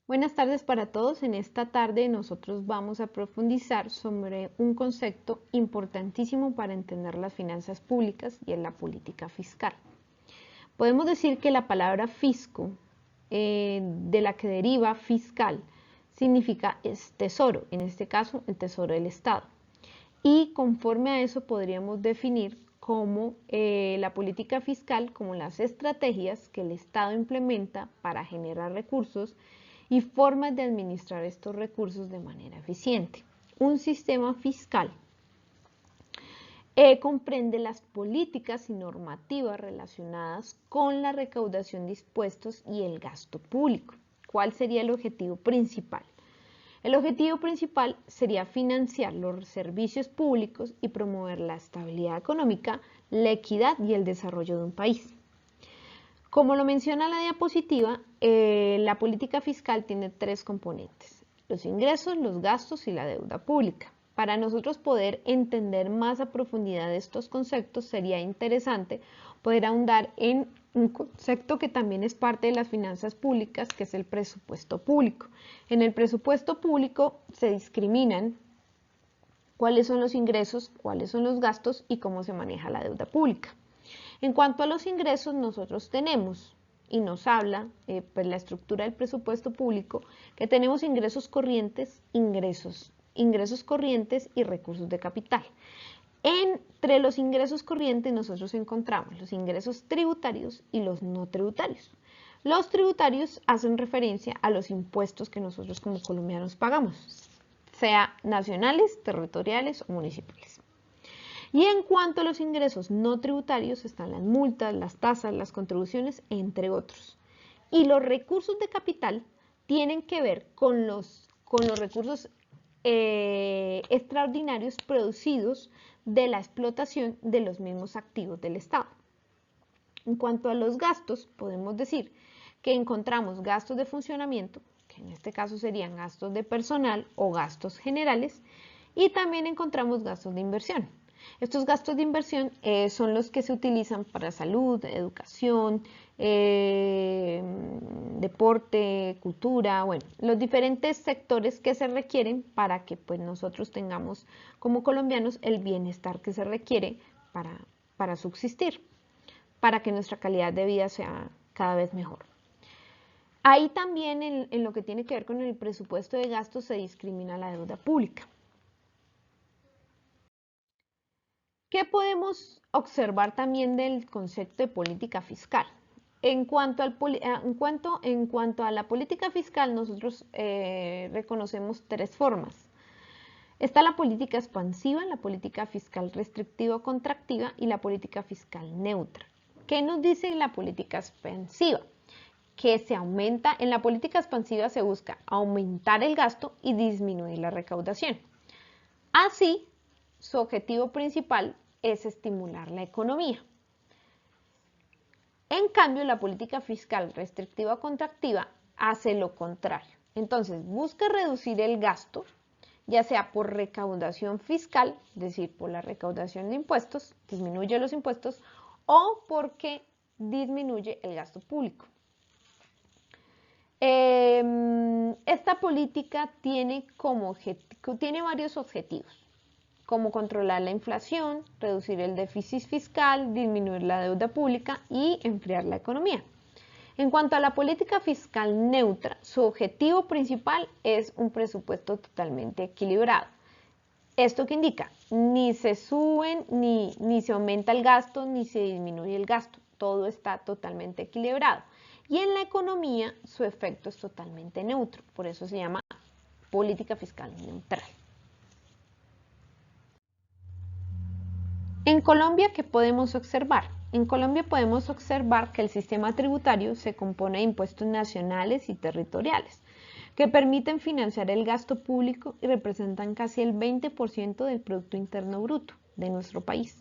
Buenas tardes para todos. En esta tarde nosotros vamos a profundizar sobre un concepto importantísimo para entender las finanzas públicas y es la política fiscal. Podemos decir que la palabra fisco, de la que deriva fiscal, significa es tesoro, en este caso el tesoro del Estado. Y conforme a eso podríamos definir como la política fiscal como las estrategias que el Estado implementa para generar recursos y formas de administrar estos recursos de manera eficiente. Un sistema fiscal comprende las políticas y normativas relacionadas con la recaudación de impuestos y el gasto público. ¿Cuál sería el objetivo principal? El objetivo principal sería financiar los servicios públicos y promover la estabilidad económica, la equidad y el desarrollo de un país. Como lo menciona la diapositiva, la política fiscal tiene tres componentes: los ingresos, los gastos y la deuda pública. Para nosotros poder entender más a profundidad estos conceptos, sería interesante poder ahondar en un concepto que también es parte de las finanzas públicas, que es el presupuesto público. En el presupuesto público se discriminan cuáles son los ingresos, cuáles son los gastos y cómo se maneja la deuda pública. En cuanto a los ingresos, nosotros tenemos, y nos habla pues la estructura del presupuesto público, que tenemos ingresos corrientes, ingresos corrientes y recursos de capital. Entre los ingresos corrientes nosotros encontramos los ingresos tributarios y los no tributarios. Los tributarios hacen referencia a los impuestos que nosotros como colombianos pagamos, sea nacionales, territoriales o municipales. Y en cuanto a los ingresos no tributarios, están las multas, las tasas, las contribuciones, entre otros. Y los recursos de capital tienen que ver con los recursos extraordinarios producidos de la explotación de los mismos activos del Estado. En cuanto a los gastos, podemos decir que encontramos gastos de funcionamiento, que en este caso serían gastos de personal o gastos generales, y también encontramos gastos de inversión. Estos gastos de inversión son los que se utilizan para salud, educación, deporte, cultura, bueno, los diferentes sectores que se requieren para que pues, nosotros tengamos como colombianos el bienestar que se requiere para subsistir, para que nuestra calidad de vida sea cada vez mejor. Ahí también en lo que tiene que ver con el presupuesto de gastos se discrimina la deuda pública. ¿Qué podemos observar también del concepto de política fiscal? En cuanto a la política fiscal, nosotros reconocemos tres formas. Está la política expansiva, la política fiscal restrictiva o contractiva y la política fiscal neutra. ¿Qué nos dice la política expansiva? Que se aumenta, en la política expansiva se busca aumentar el gasto y disminuir la recaudación. Así, su objetivo principal es estimular la economía. En cambio, la política fiscal restrictiva o contractiva hace lo contrario. Entonces, busca reducir el gasto, ya sea por recaudación fiscal, es decir, por la recaudación de impuestos, disminuye los impuestos, o porque disminuye el gasto público. Esta política tiene varios objetivos, como controlar la inflación, reducir el déficit fiscal, disminuir la deuda pública y enfriar la economía. En cuanto a la política fiscal neutra, su objetivo principal es un presupuesto totalmente equilibrado. ¿Esto qué indica? Ni se suben, ni se aumenta el gasto, ni se disminuye el gasto. Todo está totalmente equilibrado. Y en la economía su efecto es totalmente neutro. Por eso se llama política fiscal neutral. En Colombia, ¿qué podemos observar? En Colombia podemos observar que el sistema tributario se compone de impuestos nacionales y territoriales, que permiten financiar el gasto público y representan casi el 20% del Producto Interno Bruto de nuestro país.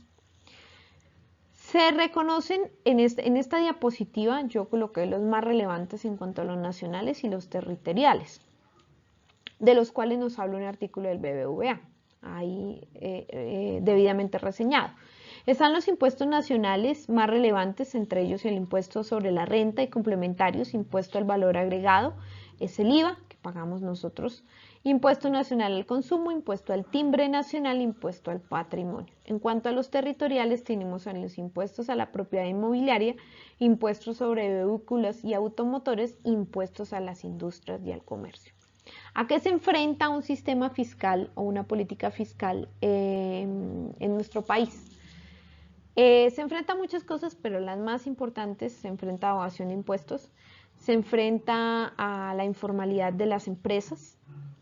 Se reconocen en esta diapositiva, yo coloqué los más relevantes en cuanto a los nacionales y los territoriales, de los cuales nos habla un artículo del BBVA. Ahí debidamente reseñado. Están los impuestos nacionales más relevantes, entre ellos el impuesto sobre la renta y complementarios, impuesto al valor agregado Es el IVA, que pagamos nosotros, impuesto nacional al consumo, impuesto al timbre nacional, impuesto al patrimonio. En cuanto a los territoriales, tenemos a los impuestos a la propiedad inmobiliaria, impuestos sobre vehículos y automotores, impuestos a las industrias y al comercio. ¿A qué se enfrenta un sistema fiscal o una política fiscal en nuestro país? Se enfrenta a muchas cosas, pero las más importantes: se enfrenta a evasión de impuestos, se enfrenta a la informalidad de las empresas.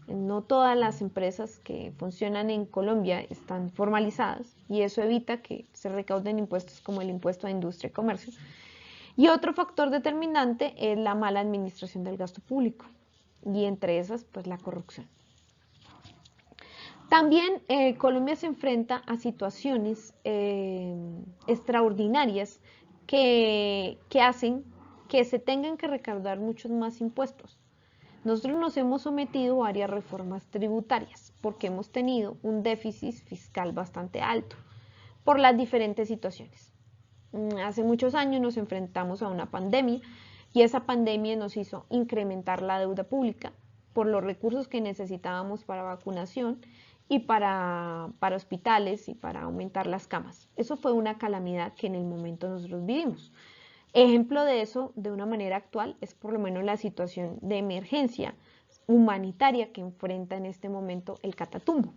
No todas las empresas que funcionan en Colombia están formalizadas y eso evita que se recauden impuestos como el impuesto a industria y comercio. Y otro factor determinante es la mala administración del gasto público y entre esas, pues la corrupción. También Colombia se enfrenta a situaciones extraordinarias que hacen que se tengan que recaudar muchos más impuestos. Nosotros nos hemos sometido a varias reformas tributarias porque hemos tenido un déficit fiscal bastante alto por las diferentes situaciones. Hace muchos años nos enfrentamos a una pandemia y esa pandemia nos hizo incrementar la deuda pública por los recursos que necesitábamos para vacunación y para hospitales y para aumentar las camas. Eso fue una calamidad que en el momento nosotros vivimos. Ejemplo de eso, de una manera actual, es por lo menos la situación de emergencia humanitaria que enfrenta en este momento el Catatumbo.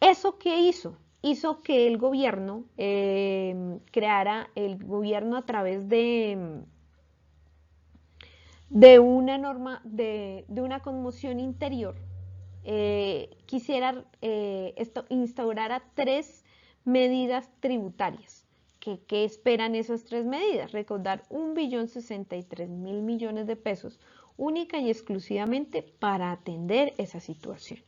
¿Eso qué hizo? Hizo que el gobierno creara el gobierno a través de una norma, de una conmoción interior, quisiera instaurar 3 medidas tributarias. ¿Qué esperan esas 3 medidas? Recaudar 1.063.000 millones de pesos única y exclusivamente para atender esa situación.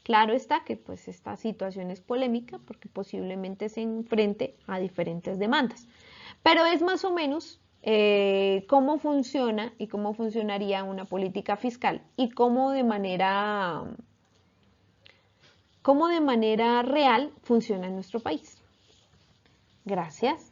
Claro está que pues esta situación es polémica porque posiblemente se enfrente a diferentes demandas, pero es más o menos cómo funciona y cómo funcionaría una política fiscal y cómo de manera real funciona en nuestro país. Gracias.